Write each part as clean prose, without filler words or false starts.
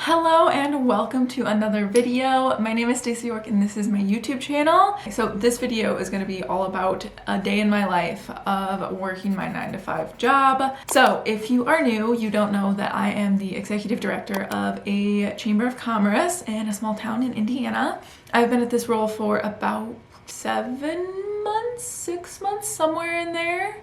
Hello and welcome to another video. My name is Stacey York and this is my YouTube channel. So this video is going to be all about a day in my life of working my 9-to-5 job. So if you are new, you don't know that I am the executive director of a chamber of commerce in a small town in Indiana. I've been at this role for about 7 months, 6 months, somewhere in there.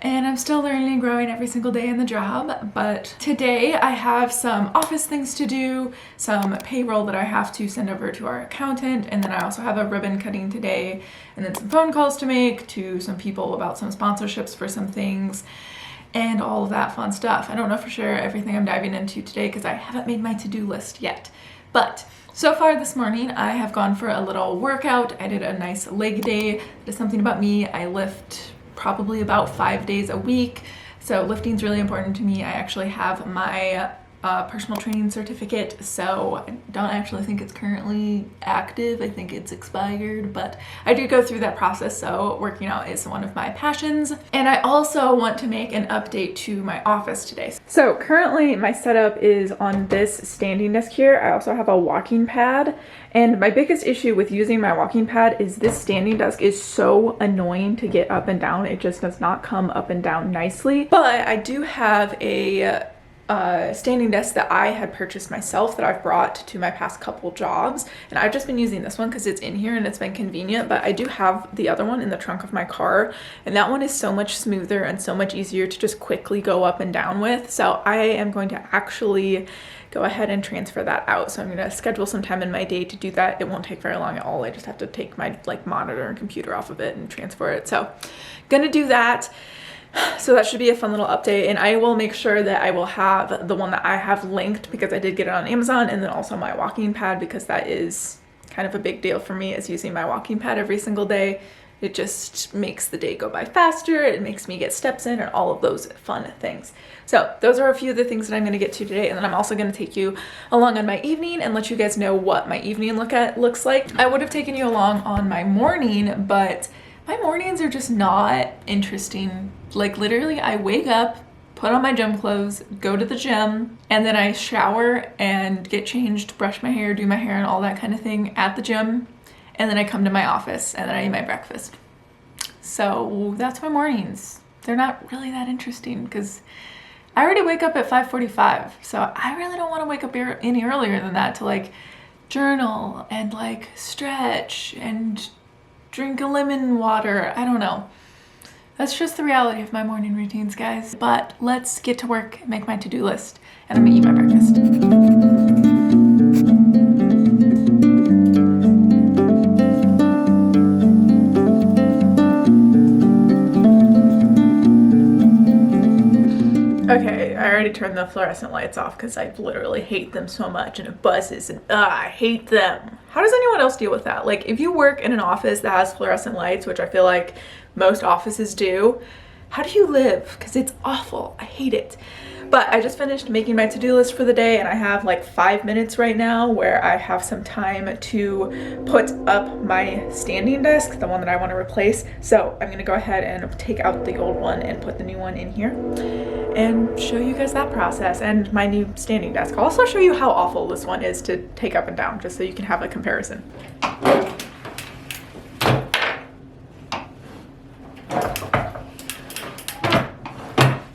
And I'm still learning and growing every single day in the job. But today I have some office things to do, some payroll that I have to send over to our accountant, and then I also have a ribbon cutting today, and then some phone calls to make to some people about some sponsorships for some things, and all of that fun stuff. I don't know for sure everything I'm diving into today because I haven't made my to-do list yet. But so far this morning, I have gone for a little workout. I did a nice leg day. That is something about me. I lift probably about 5 days a week. So lifting is really important to me. I actually have my personal training certificate, so I don't actually think it's currently active. I think it's expired, but I do go through that process, so working out is one of my passions. And I also want to make an update to my office today. So currently my setup is on this standing desk here. I also have a walking pad, and my biggest issue with using my walking pad is this standing desk is so annoying to get up and down. It just does not come up and down nicely. But I do have a standing desk that I had purchased myself that I've brought to my past couple jobs, and I've just been using this one because it's in here and it's been convenient. But I do have the other one in the trunk of my car, and that one is so much smoother and so much easier to just quickly go up and down with. So I am going to actually go ahead and transfer that out. So I'm going to schedule some time in my day to do that. It won't take very long at all. I just have to take my monitor and computer off of it and transfer it. So gonna do that. So that should be a fun little update, and I will make sure that I will have the one that I have linked because I did get it on Amazon, and then also my walking pad because that is kind of a big deal for me, is using my walking pad every single day. It just makes the day go by faster, it makes me get steps in, and all of those fun things. So those are a few of the things that I'm going to get to today, and then I'm also going to take you along on my evening and let you guys know what my evening looks like. I would have taken you along on my morning, but my mornings are just not interesting. Like literally I wake up, put on my gym clothes, go to the gym, and then I shower and get changed, brush my hair, do my hair and all that kind of thing at the gym. And then I come to my office and then I eat my breakfast. So that's my mornings. They're not really that interesting because I already wake up at 5:45. So I really don't want to wake up any earlier than that to like journal and like stretch and drink a lemon water. I don't know. That's just the reality of my morning routines, guys. But let's get to work and make my to-do list, and I'm gonna eat my breakfast. Okay, I already turned the fluorescent lights off because I literally hate them so much, and it buzzes, and I hate them. How does anyone else deal with that? Like, if you work in an office that has fluorescent lights, which I feel like most offices do, how do you live? Because it's awful. I hate it. But I just finished making my to-do list for the day, and I have like 5 minutes right now where I have some time to put up my standing desk, the one that I want to replace. So I'm gonna go ahead and take out the old one and put the new one in here and show you guys that process and my new standing desk. I'll also show you how awful this one is to take up and down, just so you can have a comparison.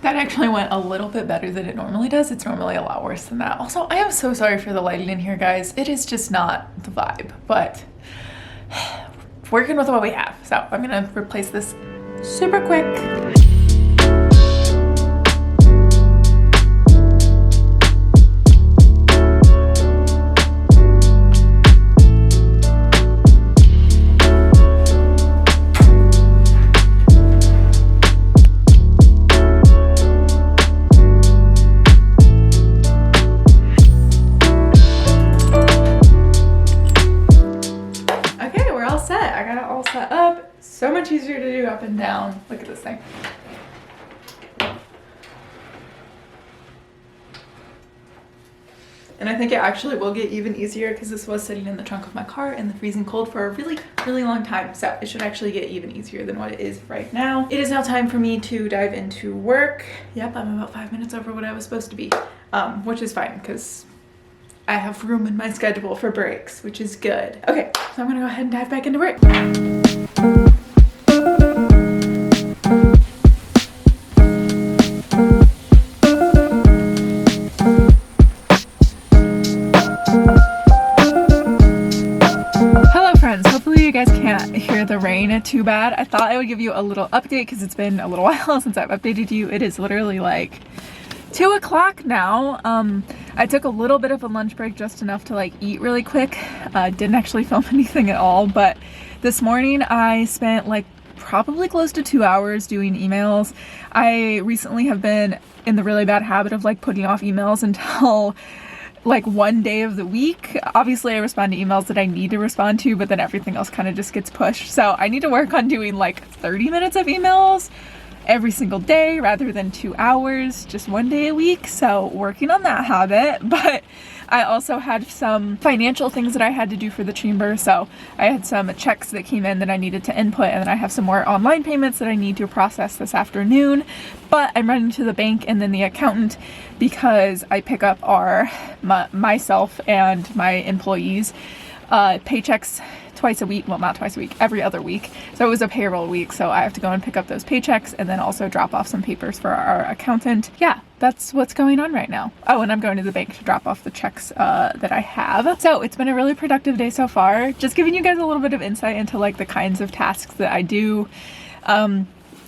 That actually went a little bit better than it normally does. It's normally a lot worse than that. Also, I am so sorry for the lighting in here, guys. It is just not the vibe, but working with what we have. So I'm gonna replace this super quick. So much easier to do up and down. Look at this thing. And I think it actually will get even easier because this was sitting in the trunk of my car in the freezing cold for a really, really long time. So it should actually get even easier than what it is right now. It is now time for me to dive into work. Yep, I'm about 5 minutes over what I was supposed to be, which is fine because I have room in my schedule for breaks, which is good. Okay, so I'm gonna go ahead and dive back into work. Hear the rain too bad. I thought I would give you a little update because it's been a little while since I've updated you. It is literally like 2 o'clock now. I took a little bit of a lunch break, just enough to like eat really quick. Didn't actually film anything at all, but this morning I spent like probably close to 2 hours doing emails. I recently have been in the really bad habit of like putting off emails until like one day of the week. Obviously I respond to emails that I need to respond to, but then everything else kind of just gets pushed. So I need to work on doing like 30 minutes of emails every single day rather than 2 hours, just one day a week. So working on that habit. But I also had some financial things that I had to do for the chamber. So I had some checks that came in that I needed to input, and then I have some more online payments that I need to process this afternoon. But I'm running to the bank and then the accountant because I pick up myself and my employees paychecks twice a week. Well, not twice a week, every other week. So it was a payroll week, so I have to go and pick up those paychecks and then also drop off some papers for our accountant. Yeah, that's what's going on right now. Oh, and I'm going to the bank to drop off the checks that I have. So it's been a really productive day so far. Just giving you guys a little bit of insight into like the kinds of tasks that I do.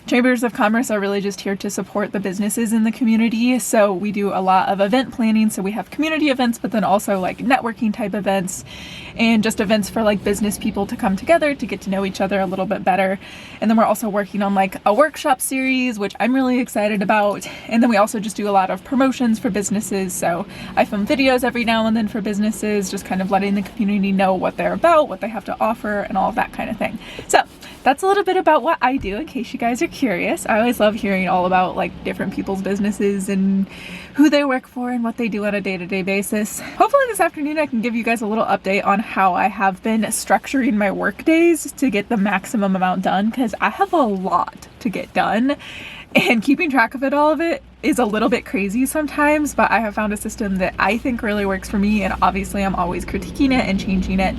Chambers of Commerce are really just here to support the businesses in the community. So we do a lot of event planning. So we have community events, but then also like networking type events and just events for like business people to come together to get to know each other a little bit better. And then we're also working on like a workshop series, which I'm really excited about. And then we also just do a lot of promotions for businesses. So I film videos every now and then for businesses, just kind of letting the community know what they're about, what they have to offer, and all of that kind of thing. So that's a little bit about what I do in case you guys are curious. I always love hearing all about like different people's businesses and who they work for and what they do on a day-to-day basis. Hopefully this afternoon I can give you guys a little update on how I have been structuring my work days to get the maximum amount done, because I have a lot to get done and keeping track of all of it is a little bit crazy sometimes, but I have found a system that I think really works for me, and obviously I'm always critiquing it and changing it.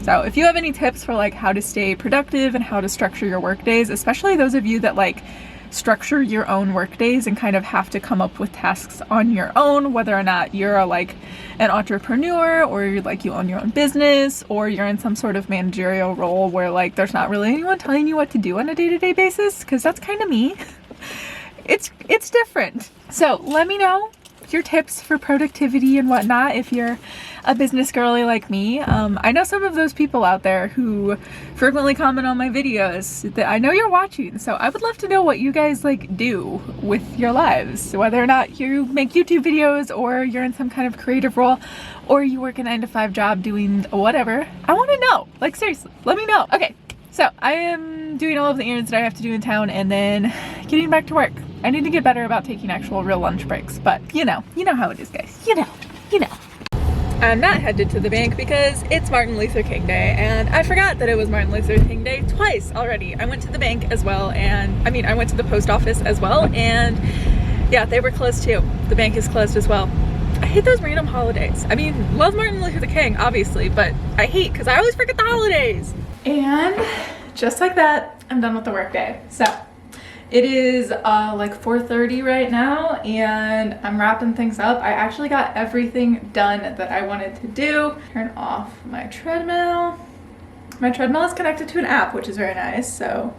So if you have any tips for like how to stay productive and how to structure your work days, especially those of you that like structure your own work days and kind of have to come up with tasks on your own, whether or not you're like an entrepreneur or you're like you own your own business or you're in some sort of managerial role where like there's not really anyone telling you what to do on a day-to-day basis, because that's kind of me. It's different. So let me know your tips for productivity and whatnot if you're a business girly like me. I know some of those people out there who frequently comment on my videos that I know you're watching, so I would love to know what you guys like do with your lives, whether or not you make YouTube videos or you're in some kind of creative role or you work a 9-to-5 job doing whatever. I want to know, like seriously, let me know. Okay, so I am doing all of the errands that I have to do in town and then getting back to work. I need to get better about taking actual real lunch breaks, but you know how it is, guys. You know. I'm not headed to the bank because it's Martin Luther King Day, and I forgot that it was Martin Luther King Day twice already. I went to the bank as well, and I went to the post office as well, and yeah, they were closed too. The bank is closed as well. I hate those random holidays. Love Martin Luther King, obviously, but I hate because I always forget the holidays. And just like that, I'm done with the workday. So it is like 4:30 right now, and I'm wrapping things up. I actually got everything done that I wanted to do. Turn off my treadmill. My treadmill is connected to an app, which is very nice, so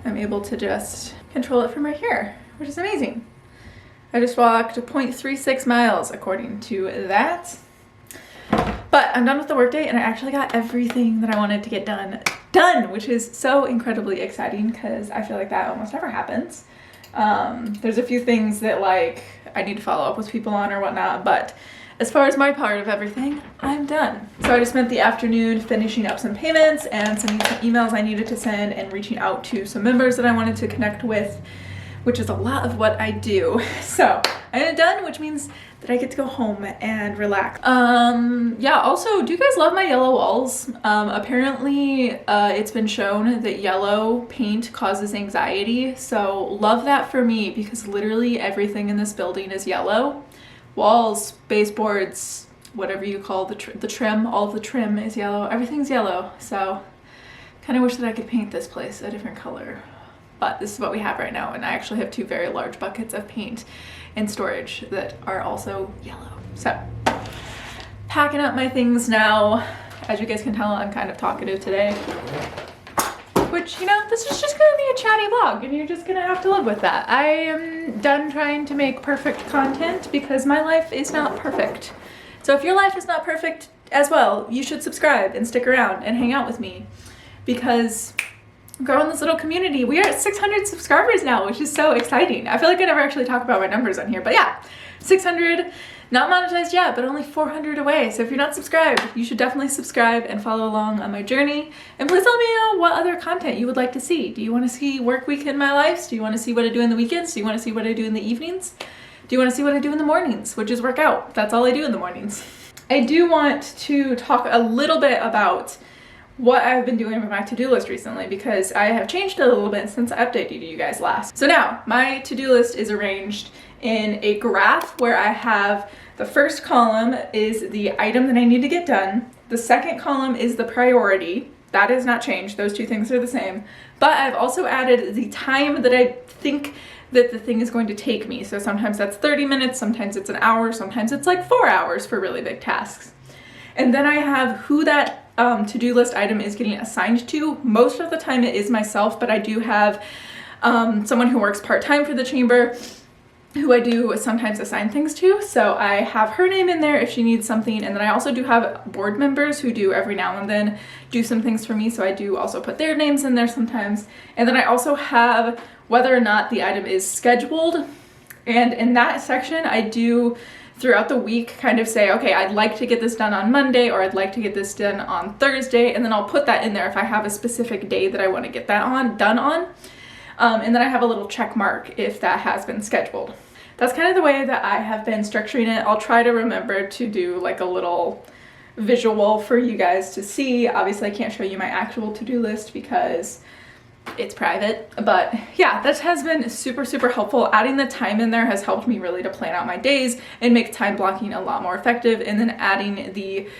I'm able to just control it from right here, which is amazing. I just walked 0.36 miles according to that. But I'm done with the workday, and I actually got everything that I wanted to get done, which is so incredibly exciting because I feel like that almost never happens. There's a few things that like I need to follow up with people on or whatnot, but as far as my part of everything, I'm done. So I just spent the afternoon finishing up some payments and sending some emails I needed to send and reaching out to some members that I wanted to connect with, which is a lot of what I do. So I'm done, which means that I get to go home and relax. Yeah, also, do you guys love my yellow walls? Apparently, it's been shown that yellow paint causes anxiety, so love that for me because literally everything in this building is yellow. Walls, baseboards, whatever you call the trim. All of the trim is yellow. Everything's yellow. So kind of wish that I could paint this place a different color. But this is what we have right now, and I actually have 2 very large buckets of paint and storage that are also yellow. So, packing up my things now. As you guys can tell, I'm kind of talkative today. Which, you know, this is just gonna be a chatty vlog, and you're just gonna have to live with that. I am done trying to make perfect content because my life is not perfect. So if your life is not perfect as well, you should subscribe and stick around and hang out with me, because growing this little community. We are at 600 subscribers now, which is so exciting. I feel like I never actually talk about my numbers on here, but yeah, 600, not monetized yet, but only 400 away. So if you're not subscribed, you should definitely subscribe and follow along on my journey. And please let me know what other content you would like to see. Do you want to see work week in my life? Do you want to see what I do in the weekends? Do you want to see what I do in the evenings? Do you want to see what I do in the mornings, which is work out? That's all I do in the mornings. I do want to talk a little bit about what I've been doing with my to-do list recently, because I have changed it a little bit since I updated you guys last. So now my to-do list is arranged in a graph where I have the first column is the item that I need to get done. The second column is the priority. That has not changed. Those 2 things are the same. But I've also added the time that I think that the thing is going to take me. So sometimes that's 30 minutes, sometimes it's an hour, sometimes it's like 4 hours for really big tasks. And then I have who that to-do list item is getting assigned to. Most of the time it is myself, but I do have someone who works part-time for the chamber who I do sometimes assign things to. So I have her name in there if she needs something. And then I also do have board members who do every now and then do some things for me. So I do also put their names in there sometimes. And then I also have whether or not the item is scheduled. And in that section, I do throughout the week kind of say, okay, I'd like to get this done on Monday, or I'd like to get this done on Thursday, and then I'll put that in there if I have a specific day that I want to get that done on. And then I have a little check mark if that has been scheduled. That's kind of the way that I have been structuring it. I'll try to remember to do like a little visual for you guys to see. Obviously I can't show you my actual to-do list because it's private, but yeah, that has been super, super helpful. Adding the time in there has helped me really to plan out my days and make time blocking a lot more effective. And then adding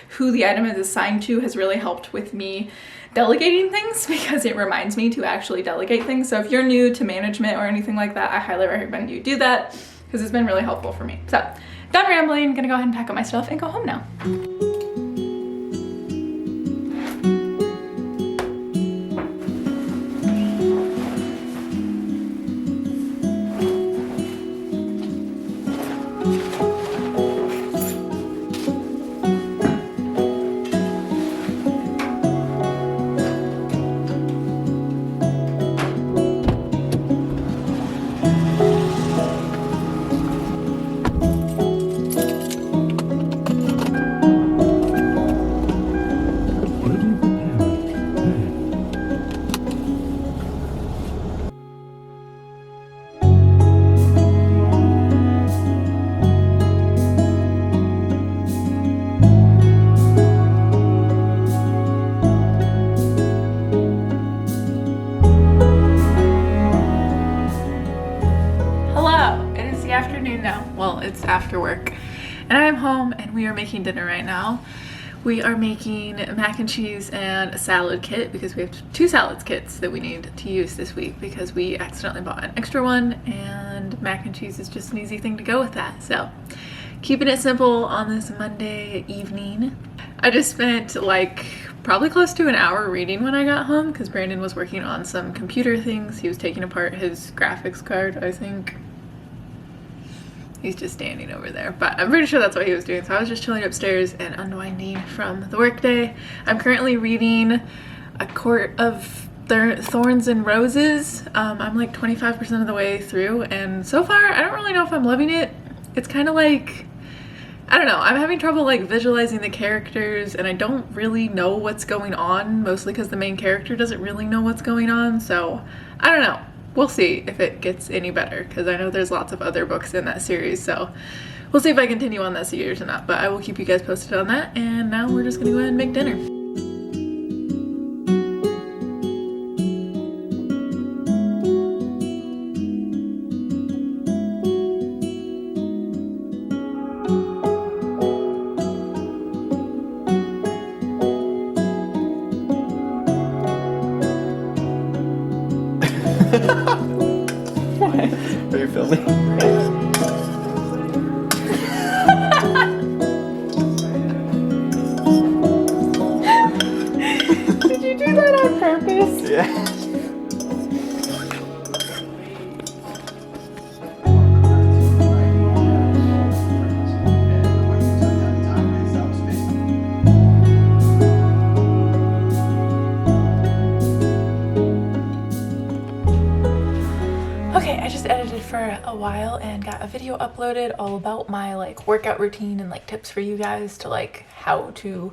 who the item is assigned to has really helped with me delegating things, because it reminds me to actually delegate things. So if you're new to management or anything like that, I highly recommend you do that, because it's been really helpful for me. So done rambling, gonna go ahead and pack up my stuff and go home now. It's after work and I am home and we are making dinner right now. We are making mac and cheese and a salad kit, because we have 2 salad kits that we need to use this week because we accidentally bought an extra one, and mac and cheese is just an easy thing to go with that. So keeping it simple on this Monday evening. I just spent like probably close to an hour reading when I got home, because Brandon was working on some computer things. He was taking apart his graphics card, I think. He's just standing over there, but I'm pretty sure that's what he was doing. So I was just chilling upstairs and unwinding from the Workday. I'm currently reading A Court of Thorns and Roses. I'm like 25% of the way through, and so far I don't really know if I'm loving it. It's kind of like, I don't know, I'm having trouble like visualizing the characters, and I don't really know what's going on, mostly because the main character doesn't really know what's going on. So I don't know. We'll see if it gets any better, because I know there's lots of other books in that series, so we'll see if I continue on that series or not, but I will keep you guys posted on that. And now we're just gonna go ahead and make dinner. What? Are you filming? Did you do that on purpose? Yeah. Okay, I just edited for a while and got a video uploaded all about my like workout routine and like tips for you guys to like how to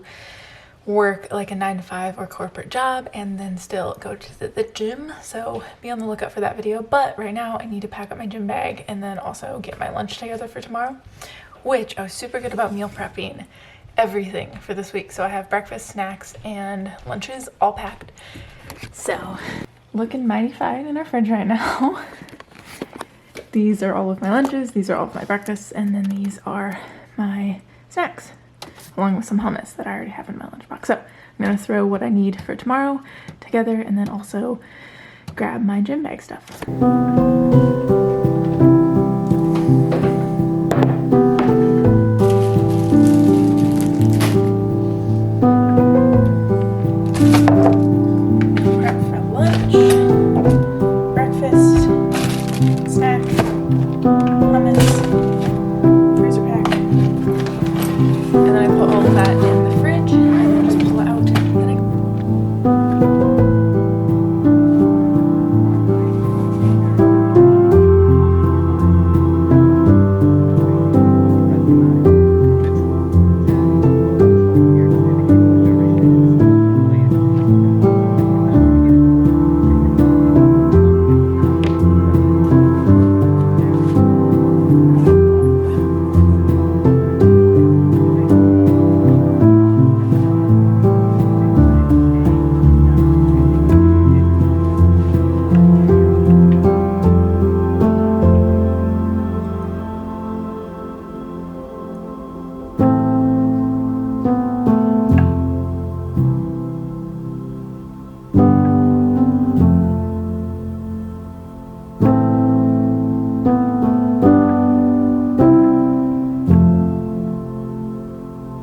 work like a 9-to-5 or corporate job and then still go to the gym. So be on the lookout for that video. But right now I need to pack up my gym bag and then also get my lunch together for tomorrow, which I was super good about meal prepping everything for this week. So I have breakfast, snacks, and lunches all packed. So looking mighty fine in our fridge right now. These are all of my lunches, these are all of my breakfasts, and then these are my snacks, along with some hummus that I already have in my lunchbox. So I'm gonna throw what I need for tomorrow together and then also grab my gym bag stuff.